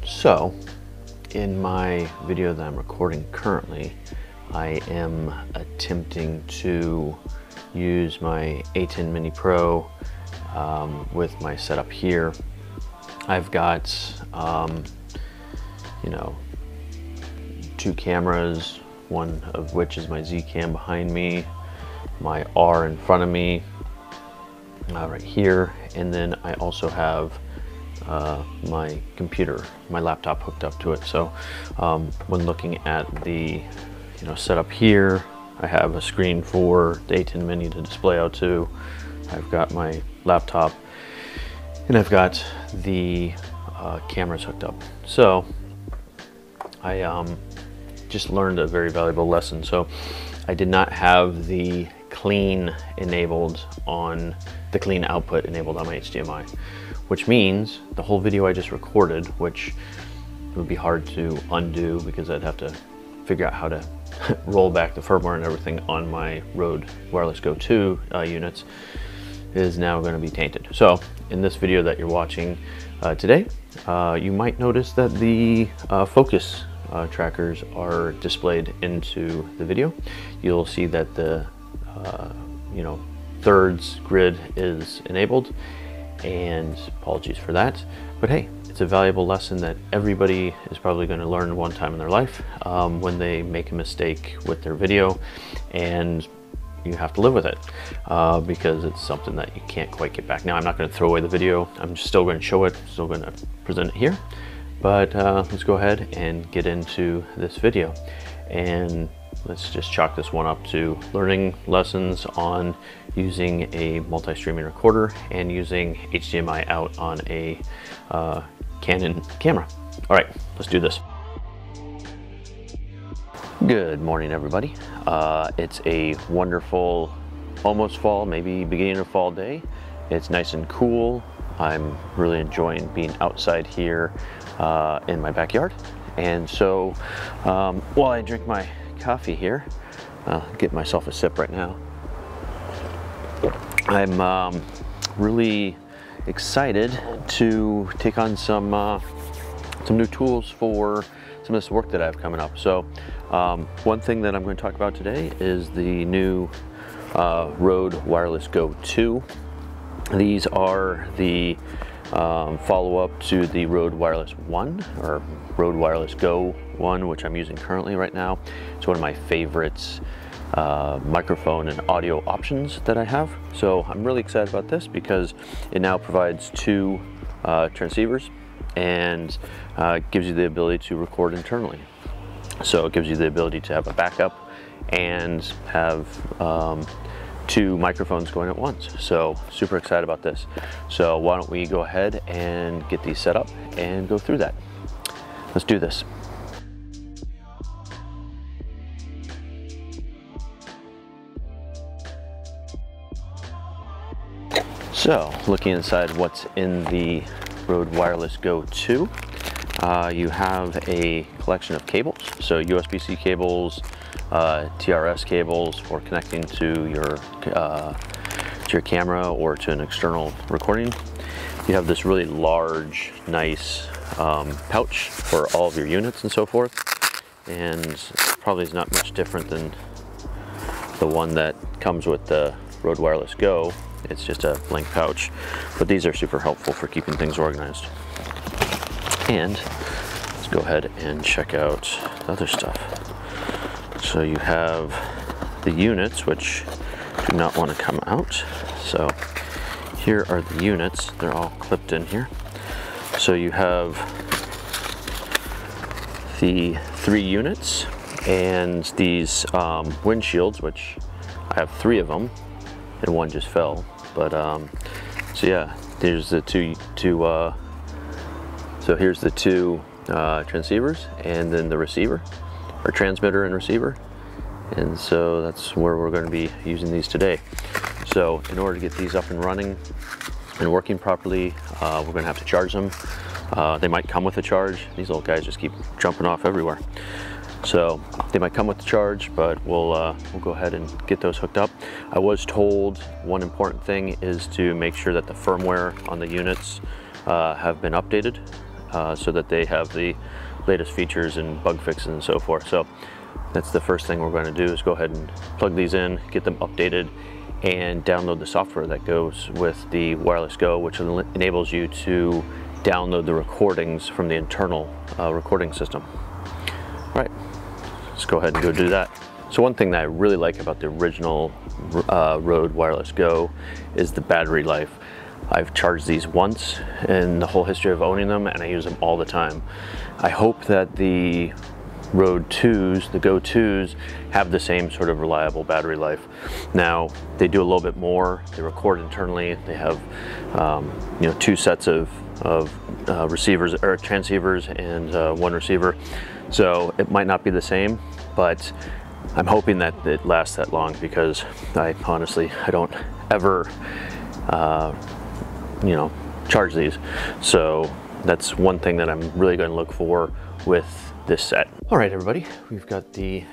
So, in my video that I'm recording currently, I am attempting to use my ATEM Mini Pro with my setup here. I've got, two cameras, one of which is my Zcam behind me, my R in front of me, right here, and then I also have my computer, my laptop hooked up to it. So when looking at the setup here, I have a screen for the ATEM Mini to display out to. I've got my laptop and I've got the cameras hooked up. So I just learned a very valuable lesson. So I did not have the clean enabled on the clean output enabled on my HDMI, which means the whole video I just recorded, which would be hard to undo because I'd have to figure out how to roll back the firmware and everything on my Rode Wireless Go 2 units, is now going to be tainted. So in this video that you're watching today, you might notice that the focus trackers are displayed into the video. You'll see that the thirds grid is enabled, and apologies for that, but hey, it's a valuable lesson that everybody is probably going to learn one time in their life when they make a mistake with their video, and you have to live with it because it's something that you can't quite get back. Now, I'm not going to throw away the video. I'm still going to show it, still going to present it here, but let's go ahead and get into this video, and let's just chalk this one up to learning lessons on using a multi-streaming recorder and using HDMI out on a Canon camera. All right, let's do this. Good morning, everybody. It's a wonderful, almost fall, maybe beginning of fall day. It's nice and cool. I'm really enjoying being outside here in my backyard. And so while I drink my coffee here, get myself a sip right now, I'm really excited to take on some new tools for some of this work that I have coming up. So one thing that I'm going to talk about today is the new Rode Wireless Go 2. These are the follow-up to the Rode Wireless 1, or Rode Wireless Go 1, which I'm using currently right now. It's one of my favorites microphone and audio options that I have. So I'm really excited about this because it now provides two transceivers and gives you the ability to record internally. So it gives you the ability to have a backup and have two microphones going at once. So super excited about this. So why don't we go ahead and get these set up and go through that. Let's do this. So looking inside what's in the Rode Wireless Go 2, you have a collection of cables. So USB-C cables, TRS cables for connecting to your camera or to an external recording. You have this really large, nice pouch for all of your units and so forth, and probably is not much different than the one that comes with the Rode Wireless Go. It's just a blank pouch, but these are super helpful for keeping things organized. And let's go ahead and check out other stuff. So you have the units, which do not want to come out. So here are the units. They're all clipped in here. So you have the 3 units and these windshields, which I have 3 of them, and one just fell. But so yeah, there's the two. So here's the 2 transceivers, and then the receiver, or transmitter and receiver. And so that's where we're going to be using these today. So in order to get these up and running and working properly, we're going to have to charge them. They might come with a charge. These little guys just keep jumping off everywhere. So they might come with the charge, but we'll go ahead and get those hooked up. I was told one important thing is to make sure that the firmware on the units have been updated. so that they have the latest features and bug fixes and so forth. So that's the first thing we're going to do, is go ahead and plug these in, get them updated, and download the software that goes with the Wireless Go, which enables you to download the recordings from the internal recording system. All right, let's go ahead and go do that. So one thing that I really like about the original Rode Wireless Go is the battery life. I've charged these once in the whole history of owning them, and I use them all the time. I hope that the Rode 2s, the Go 2s, have the same sort of reliable battery life. Now, they do a little bit more. They record internally. They have, you know, 2 sets of receivers or transceivers and 1 receiver. So it might not be the same, but I'm hoping that it lasts that long, because I honestly, I don't ever, you know, charge these. So that's one thing that I'm really going to look for with this set. All right, everybody, we've got the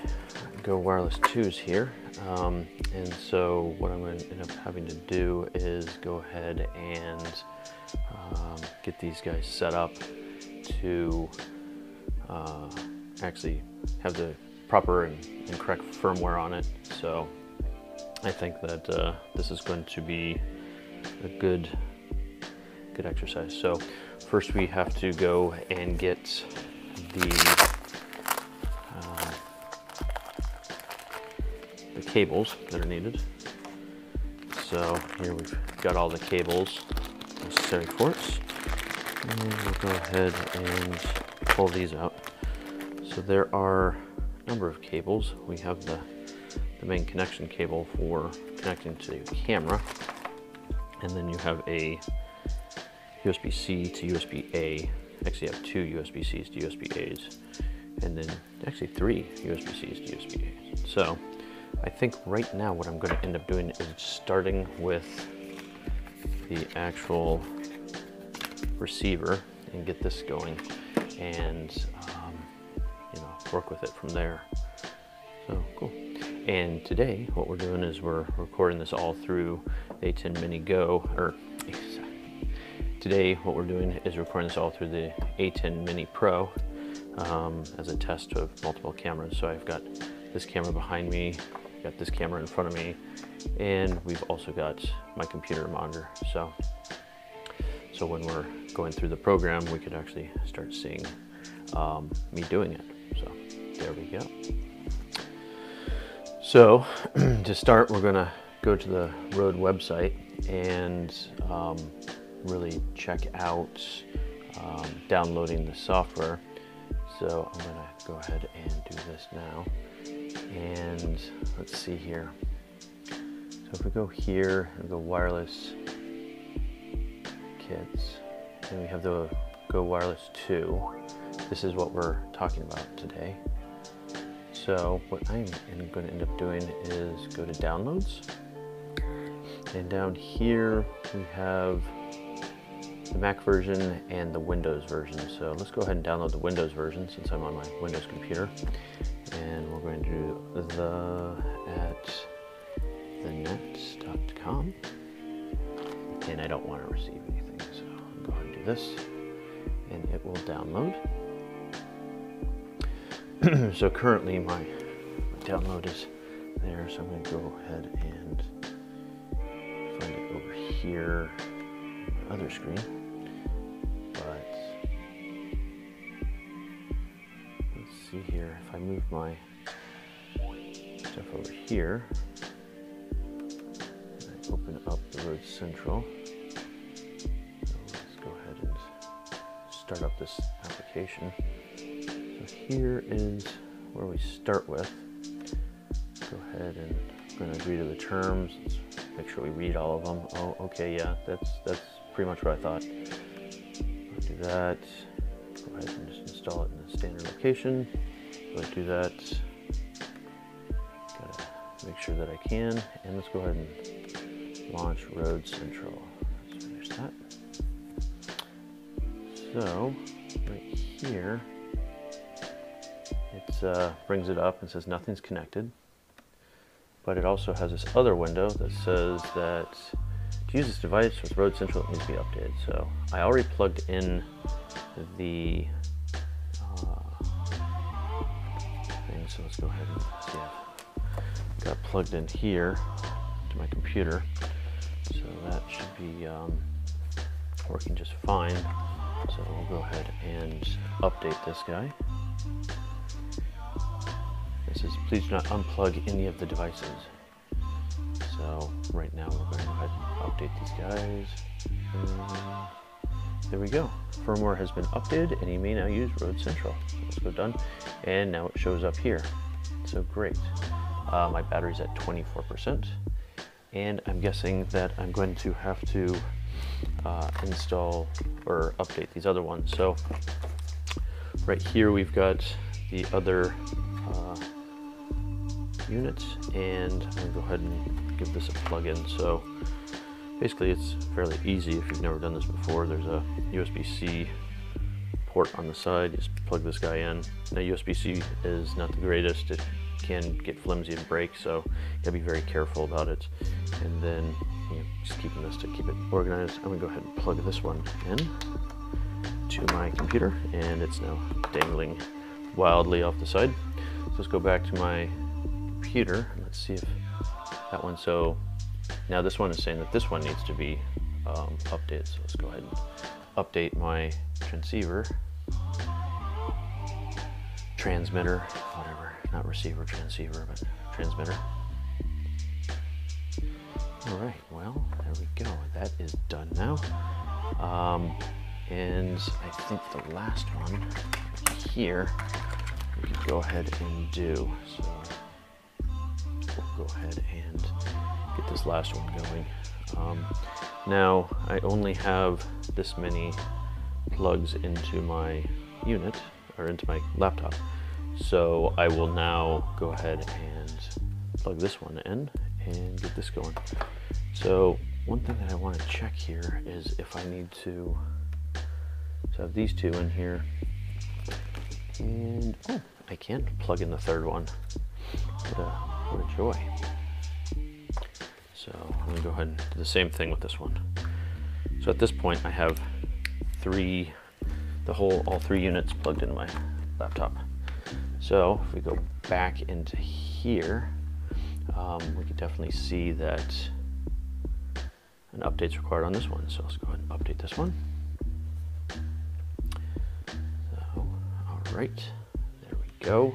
Go Wireless 2s here. And so what I'm going to end up having to do is go ahead and get these guys set up to actually have the proper and correct firmware on it. So I think that this is going to be a good exercise. So first we have to go and get the cables that are needed. So here we've got all the cables necessary for it. And we'll go ahead and pull these out. So there are a number of cables. We have the main connection cable for connecting to the camera, and then you have a USB-C to USB-A. Actually, you have 2 USB-Cs to USB-As, and then actually 3 USB-Cs to USB-As. So I think right now what I'm going to end up doing is starting with the actual receiver and get this going, and you know, work with it from there. So cool. And today what we're doing is we're recording this all through ATEM Mini Go, or today what we're doing is recording this all through the ATEM Mini Pro as a test of multiple cameras. So I've got this camera behind me, got this camera in front of me, and we've also got my computer monitor. So when we're going through the program, we could actually start seeing me doing it. So there we go. So to start, we're gonna go to the Rode website and really check out downloading the software. So I'm gonna go ahead and do this now. And let's see here. So if we go here and go wireless kits, and we have the Go Wireless 2, this is what we're talking about today. So what I'm going to end up doing is go to downloads, and down here we have the Mac version and the Windows version. So let's go ahead and download the Windows version since I'm on my Windows computer. And we're going to do thenet.com, and I don't want to receive anything, so I'll go ahead and do this, and it will download. So currently my download is there, so I'm going to go ahead and find it over here on the other screen. But let's see here, if I move my stuff over here, and I open up the Rode Central, so let's go ahead and start up this application. So here is where we start with. Go ahead and I'm going to agree to the terms. Let's make sure we read all of them. Oh, okay, yeah, that's pretty much what I thought. I'll do that. Go ahead and just install it in the standard location. So I do that. Gotta make sure that I can, and let's go ahead and launch Rode Central. Let's finish that. So right here, it brings it up and says nothing's connected, but it also has this other window that says that to use this device with Rode Central, it needs to be updated. So I already plugged in the thing. So let's go ahead and see. I've got plugged in here to my computer, so that should be working just fine. So we'll go ahead and update this guy. It says please do not unplug any of the devices. So right now we're going to go ahead and update these guys. And there we go. Firmware has been updated and you may now use Road Central. So let's go done. And now it shows up here. So great. My battery's at 24%. And I'm guessing that I'm going to have to install or update these other ones. So right here we've got the other units, and I'm gonna go ahead and give this a plug-in. So basically it's fairly easy if you've never done this before. There's a USB-C port on the side. You just plug this guy in. Now USB-C is not the greatest. It can get flimsy and break, so you gotta be very careful about it. And then just keeping this to keep it organized. I'm gonna go ahead and plug this one in to my computer, and it's now dangling wildly off the side. So let's go back to my computer and let's see if that one. So now this one is saying that this one needs to be updated. So let's go ahead and update my transmitter, whatever, not receiver, transceiver, but transmitter. All right, well, there we go. That is done now. And I think the last one here we could go ahead and do. So we'll go ahead and get this last one going. Now I only have this many plugs into my unit, or into my laptop. So I will now go ahead and plug this one in and get this going. So one thing that I want to check here is if I need to, so I have these two in here, and oh, I can plug in the third one. What a joy. So I'm gonna go ahead and do the same thing with this one. So at this point I have all three units plugged into my laptop. So if we go back into here, we can definitely see that an update's required on this one. So let's go ahead and update this one. So, all right, there we go.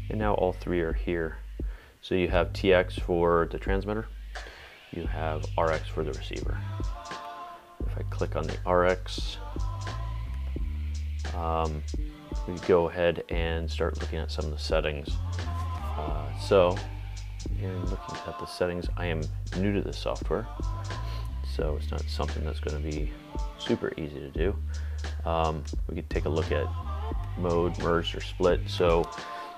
And now all three are here. So you have TX for the transmitter, you have RX for the receiver. If I click on the RX, we go ahead and start looking at some of the settings. So in looking at the settings, I am new to this software, so it's not something that's going to be super easy to do. We could take a look at mode, merged, or split. So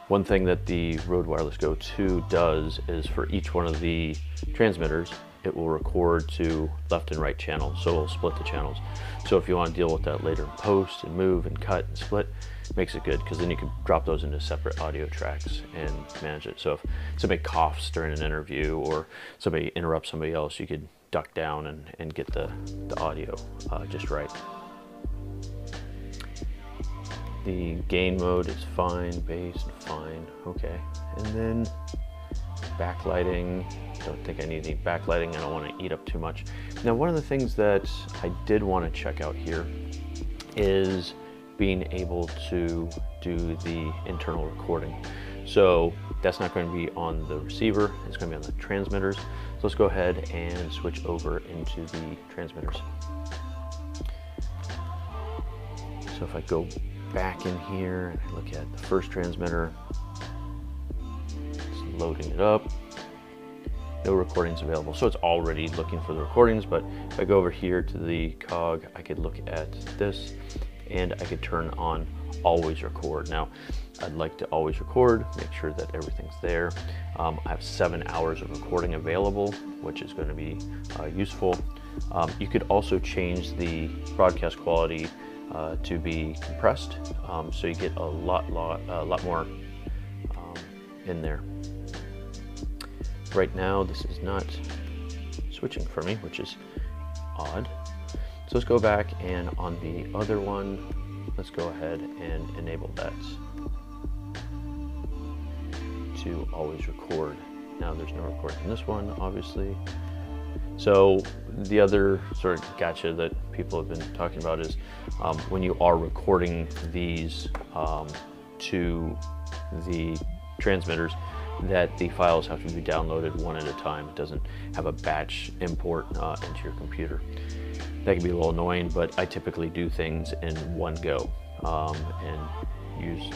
one thing that the Rode Wireless Go 2 does is for each one of the transmitters, it will record to left and right channels, so it'll split the channels. So if you want to deal with that later in post and move and cut and split, it makes it good, because then you can drop those into separate audio tracks and manage it. So if somebody coughs during an interview or somebody interrupts somebody else, you could duck down and get the audio just right. The gain mode is fine, bass fine, okay. And then backlighting, don't think I need any backlighting. I don't want to eat up too much. Now, one of the things that I did want to check out here is being able to do the internal recording. So that's not going to be on the receiver, it's going to be on the transmitters. So let's go ahead and switch over into the transmitters. So if I go back in here and I look at the first transmitter, it's loading it up. No recordings available. So it's already looking for the recordings, but if I go over here to the cog, I could look at this and I could turn on always record. Now, I'd like to always record, make sure that everything's there. I have 7 hours of recording available, which is going to be useful. You could also change the broadcast quality to be compressed, so you get a lot more in there. Right now, this is not switching for me, which is odd. So let's go back, and on the other one, let's go ahead and enable that to always record. Now there's no recording in this one, obviously. So the other sort of gotcha that people have been talking about is when you are recording these to the transmitters, that the files have to be downloaded one at a time. It doesn't have a batch import into your computer. That can be a little annoying, but I typically do things in one go and use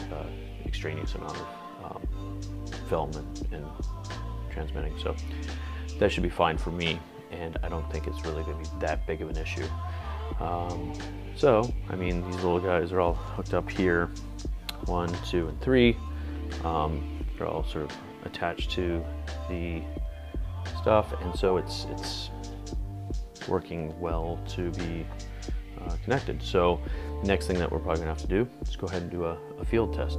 extraneous amount of film and transmitting. So that should be fine for me, and I don't think it's really going to be that big of an issue. So, I mean, these little guys are all hooked up here, 1, 2, and 3. They're all sort of attached to the stuff, and so it's working well to be connected. So next thing that we're probably gonna have to do is go ahead and do a field test.